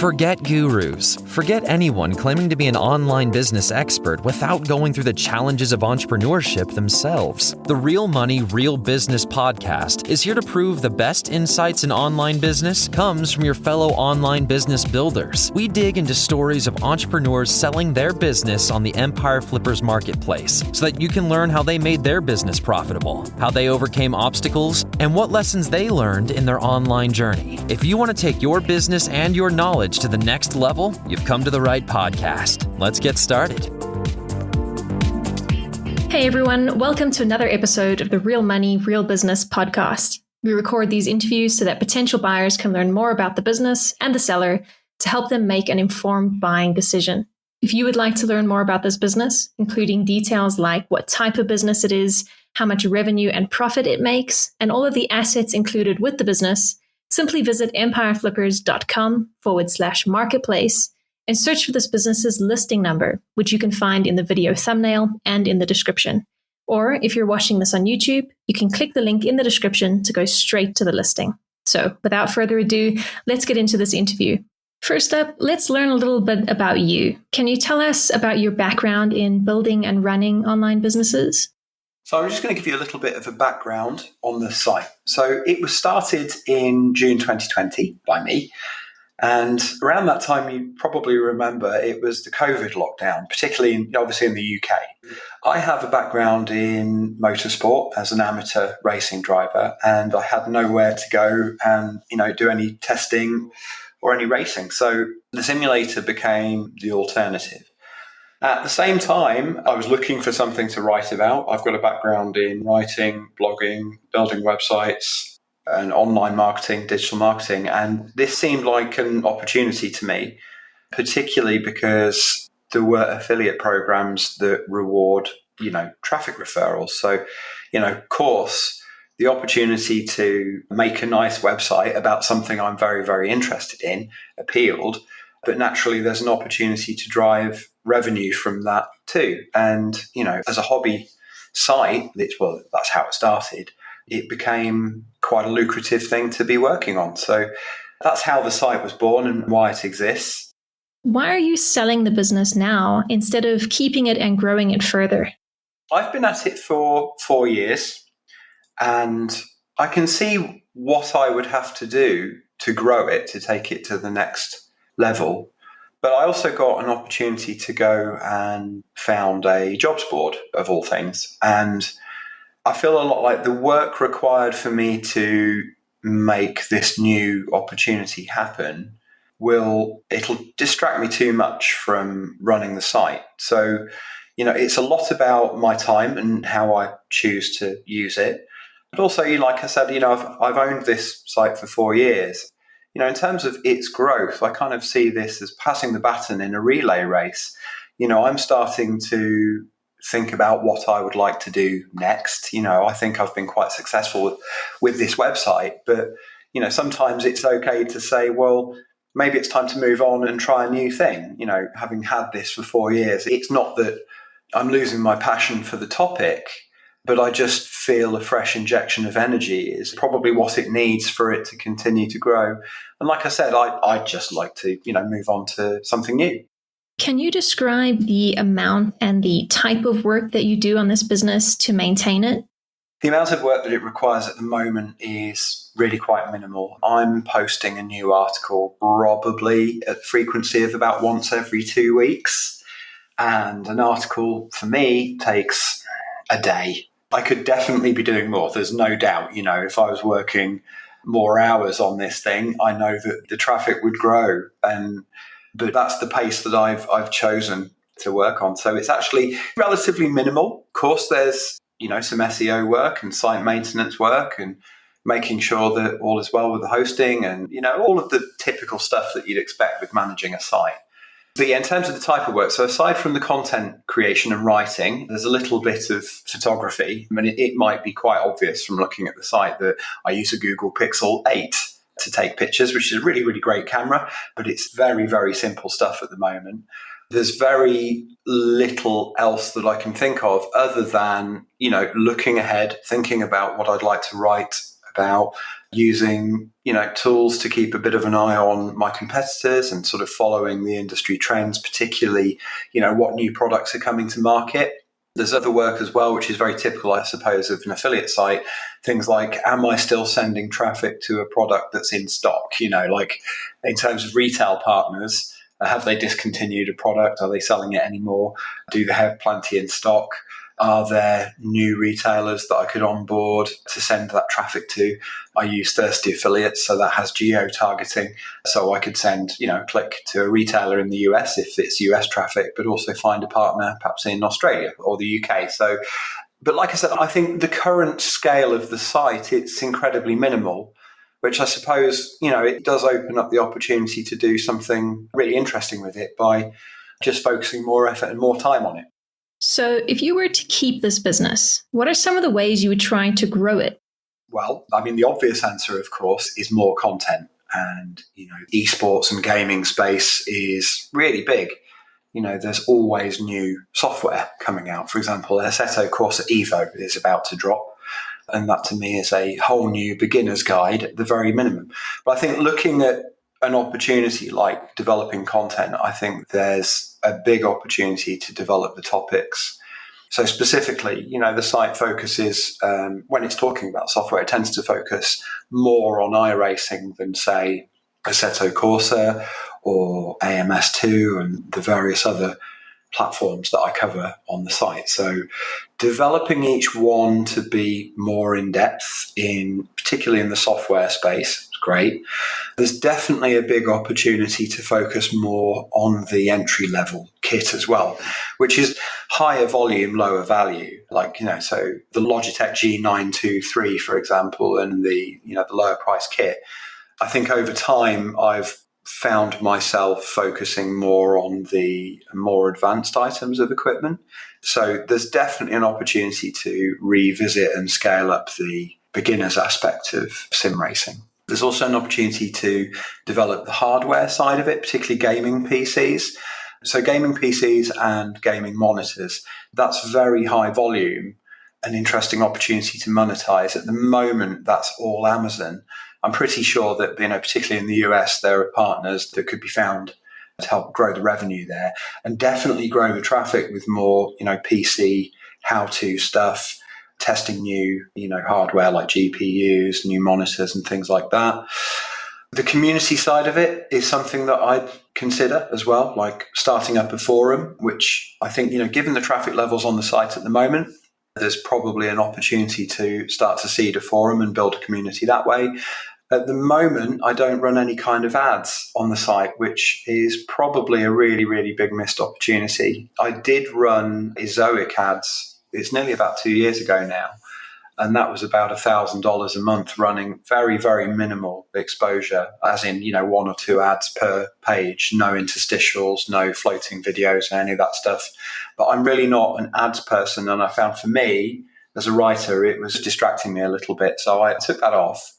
Forget gurus. Forget anyone claiming to be an online business expert without going through the challenges of entrepreneurship themselves. The Real Money, Real Business podcast is here to prove the best insights in online business comes from your fellow online business builders. We dig into stories of entrepreneurs selling their business on the Empire Flippers marketplace so that you can learn how they made their business profitable, how they overcame obstacles, and what lessons they learned in their online journey. If you want to take your business and your knowledge to the next level, you've come to the right podcast. Let's get started. Hey everyone, welcome to another episode of the Real Money, Real Business podcast. We record these interviews so that potential buyers can learn more about the business and the seller to help them make an informed buying decision. If you would like to learn more about this business, including details like what type of business it is, how much revenue and profit it makes, and all of the assets included with the business, simply visit empireflippers.com/marketplace and search for this business's listing number, which you can find in the video thumbnail and in the description. Or if you're watching this on YouTube, you can click the link in the description to go straight to the listing. So without further ado, let's get into this interview. First up, let's learn a little bit about you. Can you tell us about your background in building and running online businesses? So I'm just going to give you a little bit of a background on the site. So it was started in June 2020 by me. And around that time, you probably remember it was the COVID lockdown, particularly obviously in the UK. I have a background in motorsport as an amateur racing driver, and I had nowhere to go and do any testing or any racing. So the simulator became the alternative. At the same time, I was looking for something to write about. I've got a background in writing, blogging, building websites, and online marketing, digital marketing. And this seemed like an opportunity to me, particularly because there were affiliate programs that reward, traffic referrals. So, of course, the opportunity to make a nice website about something I'm very, very interested in appealed. But naturally, there's an opportunity to drive revenue from that too. And, as a hobby site, that's how it started. It became quite a lucrative thing to be working on. So that's how the site was born and why it exists. Why are you selling the business now instead of keeping it and growing it further? I've been at it for 4 years, and I can see what I would have to do to grow it, to take it to the next level. But I also got an opportunity to go and found a jobs board, of all things. And I feel a lot like the work required for me to make this new opportunity happen it'll distract me too much from running the site. So, it's a lot about my time and how I choose to use it. But also, like I said, I've owned this site for 4 years. In terms of its growth, I kind of see this as passing the baton in a relay race. I'm starting to think about what I would like to do next. I think I've been quite successful with this website, but, sometimes it's okay to say, well, maybe it's time to move on and try a new thing. Having had this for 4 years, it's not that I'm losing my passion for the topic, but I just feel a fresh injection of energy is probably what it needs for it to continue to grow. And like I said, I'd just like to, move on to something new. Can you describe the amount and the type of work that you do on this business to maintain it? The amount of work that it requires at the moment is really quite minimal. I'm posting a new article probably at frequency of about once every 2 weeks. And an article for me takes a day. I could definitely be doing more. There's no doubt, if I was working more hours on this thing, I know that the traffic would grow. But that's the pace that I've chosen to work on. So it's actually relatively minimal. Of course, there's, some SEO work and site maintenance work and making sure that all is well with the hosting and, all of the typical stuff that you'd expect with managing a site. But yeah, in terms of the type of work, so aside from the content creation and writing, there's a little bit of photography. I mean, it might be quite obvious from looking at the site that I use a Google Pixel 8 to take pictures, which is a really, really great camera, but it's very, very simple stuff at the moment. There's very little else that I can think of other than, looking ahead, thinking about what I'd like to write about using, tools to keep a bit of an eye on my competitors and sort of following the industry trends, particularly, what new products are coming to market. There's other work as well, which is very typical, I suppose, of an affiliate site. Things like, am I still sending traffic to a product that's in stock? Like in terms of retail partners, have they discontinued a product? Are they selling it anymore? Do they have plenty in stock? Are there new retailers that I could onboard to send that traffic to? I use Thirsty Affiliates, so that has geo-targeting. So I could send, a click to a retailer in the US if it's US traffic, but also find a partner perhaps in Australia or the UK. But like I said, I think the current scale of the site, it's incredibly minimal, which I suppose, it does open up the opportunity to do something really interesting with it by just focusing more effort and more time on it. So if you were to keep this business, what are some of the ways you would try to grow it? Well, the obvious answer, of course, is more content. And, esports and gaming space is really big. There's always new software coming out. For example, Assetto Corsa Evo is about to drop. And that to me is a whole new beginner's guide at the very minimum. But I think looking at an opportunity like developing content, I think there's a big opportunity to develop the topics. So specifically, the site focuses, when it's talking about software, it tends to focus more on iRacing than, say, Assetto Corsa or AMS2 and the various other platforms that I cover on the site. So developing each one to be more in depth particularly in the software space, is great. There's definitely a big opportunity to focus more on the entry level kit as well, which is higher volume, lower value. So the Logitech G923, for example, and the lower price kit. I think over time I've found myself focusing more on the more advanced items of equipment. So there's definitely an opportunity to revisit and scale up the beginner's aspect of sim racing. There's also an opportunity to develop the hardware side of it, particularly gaming PCs. So gaming PCs and gaming monitors, that's very high volume, an interesting opportunity to monetize. At the moment, that's all Amazon. I'm pretty sure that, particularly in the US, there are partners that could be found to help grow the revenue there and definitely grow the traffic with more, PC how-to stuff, testing new, hardware like GPUs, new monitors and things like that. The community side of it is something that I'd consider as well, like starting up a forum, which I think, given the traffic levels on the site at the moment, there's probably an opportunity to start to seed a forum and build a community that way. At the moment, I don't run any kind of ads on the site, which is probably a really, really big missed opportunity. I did run Ezoic ads. It's nearly about 2 years ago now. And that was about $1,000 a month running very, very minimal exposure, as in, one or two ads per page, no interstitials, no floating videos, any of that stuff. But I'm really not an ads person. And I found for me, as a writer, it was distracting me a little bit. So I took that off.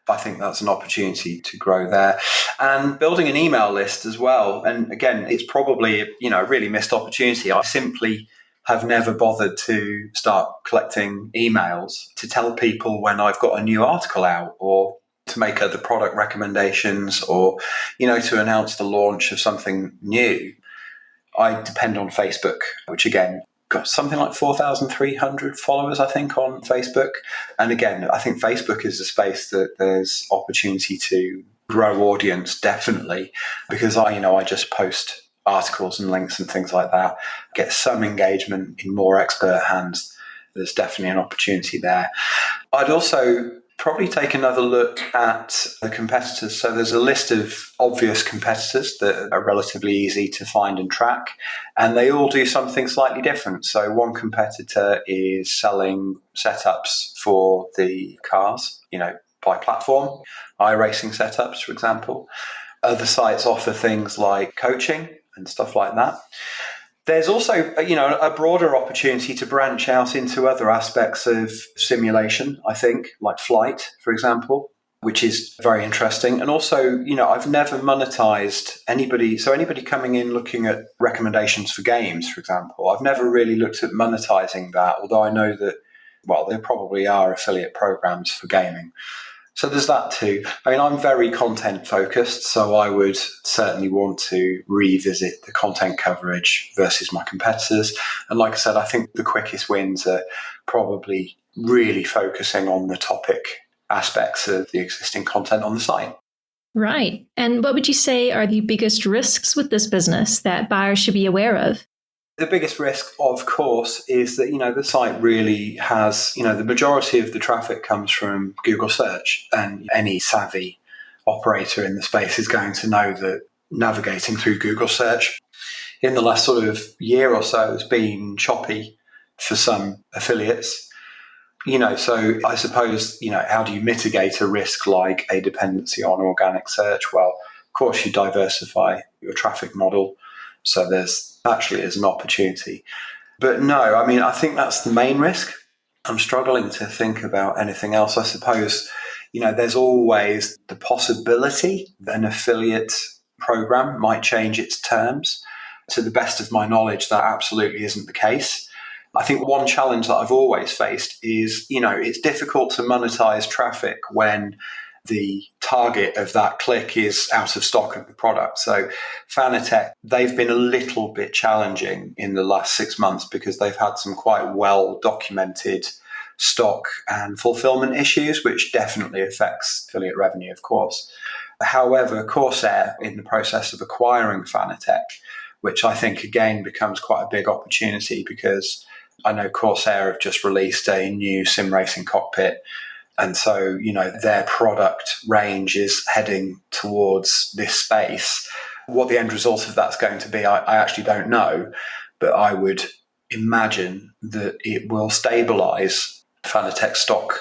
I think that's an opportunity to grow there. And building an email list as well. And again, it's probably, a really missed opportunity. I simply have never bothered to start collecting emails to tell people when I've got a new article out or to make other product recommendations or, to announce the launch of something new. I depend on Facebook, which again, got something like 4,300 followers, I think, on Facebook. And again, I think Facebook is a space that there's opportunity to grow audience, definitely, because I just post articles and links and things like that, get some engagement in more expert hands. There's definitely an opportunity there. I'd also probably take another look at the competitors. So there's a list of obvious competitors that are relatively easy to find and track, and they all do something slightly different. So one competitor is selling setups for the cars, by platform, iRacing setups, for example. Other sites offer things like coaching and stuff like that. There's also, a broader opportunity to branch out into other aspects of simulation, I think, like flight, for example, which is very interesting. And also, I've never monetized anybody. So anybody coming in looking at recommendations for games, for example, I've never really looked at monetizing that, although I know that well, there probably are affiliate programs for gaming. So there's that too. I mean, I'm very content focused, so I would certainly want to revisit the content coverage versus my competitors. And like I said, I think the quickest wins are probably really focusing on the topic aspects of the existing content on the site. Right. And what would you say are the biggest risks with this business that buyers should be aware of? The biggest risk, of course, is that, the site really has, the majority of the traffic comes from Google search, and any savvy operator in the space is going to know that navigating through Google search in the last sort of year or so has been choppy for some affiliates. So I suppose, how do you mitigate a risk like a dependency on organic search? Well, of course, you diversify your traffic model. So there's actually is an opportunity. But no, I mean, I think that's the main risk. I'm struggling to think about anything else. I suppose, there's always the possibility that an affiliate program might change its terms. To the best of my knowledge, that absolutely isn't the case. I think one challenge that I've always faced is, it's difficult to monetize traffic when the target of that click is out of stock of the product. So Fanatec, they've been a little bit challenging in the last 6 months because they've had some quite well documented stock and fulfillment issues, which definitely affects affiliate revenue, of course. However, Corsair, in the process of acquiring Fanatec, which I think again becomes quite a big opportunity because I know Corsair have just released a new sim racing cockpit. And so, their product range is heading towards this space. What the end result of that's going to be, I actually don't know, but I would imagine that it will stabilize Fanatec stock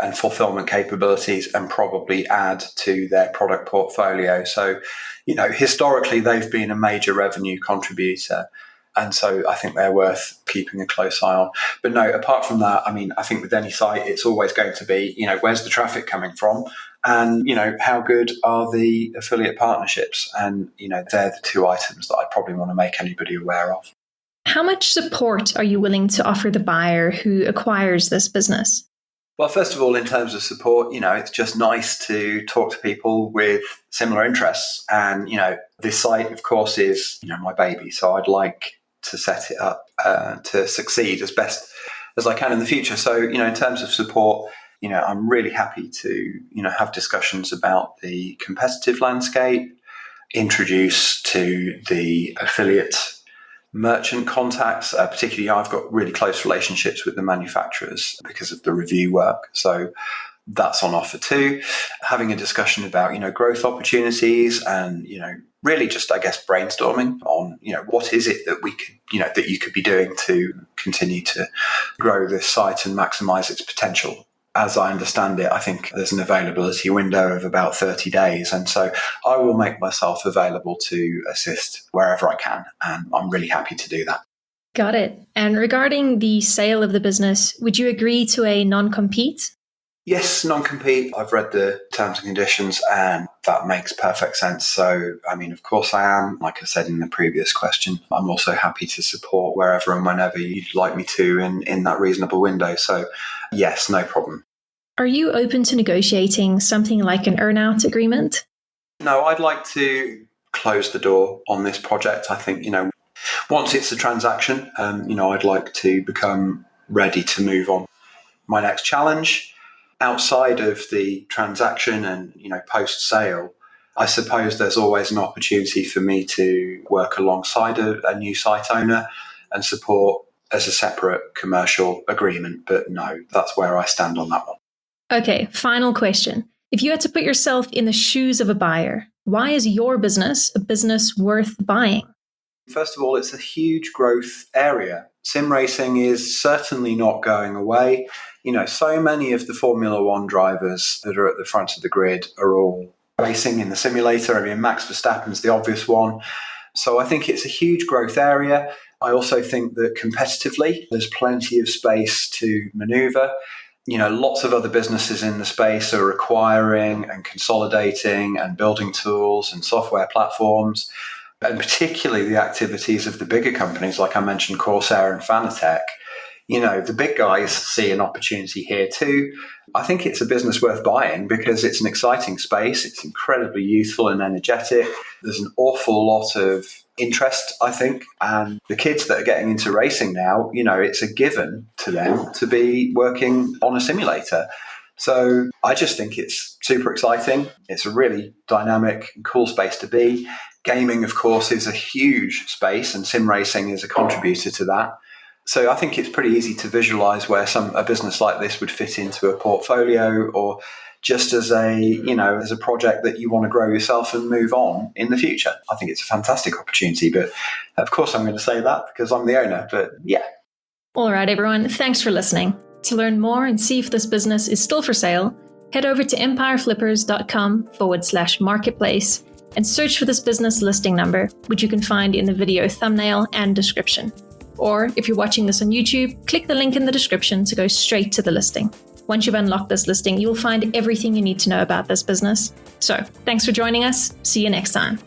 and fulfillment capabilities and probably add to their product portfolio. So, historically, they've been a major revenue contributor. And so I think they're worth keeping a close eye on. But no, apart from that, I mean, I think with any site, it's always going to be, where's the traffic coming from? And, how good are the affiliate partnerships? And, they're the two items that I probably want to make anybody aware of. How much support are you willing to offer the buyer who acquires this business? Well, first of all, in terms of support, it's just nice to talk to people with similar interests. And, this site, of course, is, my baby. So I'd like to set it up to succeed as best as I can in the future. So, in terms of support, I'm really happy to, have discussions about the competitive landscape, introduce to the affiliate merchant contacts, particularly I've got really close relationships with the manufacturers because of the review work. So that's on offer too. Having a discussion about, growth opportunities and, really just, I guess, brainstorming on, what is it that we could, that you could be doing to continue to grow this site and maximize its potential. As I understand it, I think there's an availability window of about 30 days. And so I will make myself available to assist wherever I can. And I'm really happy to do that. Got it. And regarding the sale of the business, would you agree to a non-compete? Yes, non-compete. I've read the terms and conditions and that makes perfect sense. So, I mean, of course I am. Like I said in the previous question, I'm also happy to support wherever and whenever you'd like me to in that reasonable window. So, yes, no problem. Are you open to negotiating something like an Earnout Agreement? No, I'd like to close the door on this project. I think, once it's a transaction, I'd like to become ready to move on my next challenge. Outside of the transaction and, post-sale, I suppose there's always an opportunity for me to work alongside a new site owner and support as a separate commercial agreement. But no, that's where I stand on that one. Okay, final question. If you had to put yourself in the shoes of a buyer, why is your business a business worth buying? First of all, it's a huge growth area. Sim racing is certainly not going away. So many of the Formula One drivers that are at the front of the grid are all racing in the simulator. I mean, Max Verstappen's the obvious one. So I think it's a huge growth area. I also think that competitively, there's plenty of space to maneuver. Lots of other businesses in the space are acquiring and consolidating and building tools and software platforms. And particularly the activities of the bigger companies, like I mentioned, Corsair and Fanatec, the big guys see an opportunity here too. I think it's a business worth buying because it's an exciting space. It's incredibly youthful and energetic. There's an awful lot of interest, I think. And the kids that are getting into racing now, it's a given to them to be working on a simulator. So I just think it's super exciting. It's a really dynamic and cool space to be. Gaming, of course, is a huge space, and sim racing is a contributor to that. So I think it's pretty easy to visualize where a business like this would fit into a portfolio, or just as a project that you want to grow yourself and move on in the future. I think it's a fantastic opportunity, but of course I'm going to say that because I'm the owner, but yeah. All right, everyone. Thanks for listening. To learn more and see if this business is still for sale, head over to empireflippers.com/marketplace and search for this business listing number, which you can find in the video thumbnail and description. Or if you're watching this on YouTube, click the link in the description to go straight to the listing. Once you've unlocked this listing, you'll find everything you need to know about this business. So, thanks for joining us. See you next time.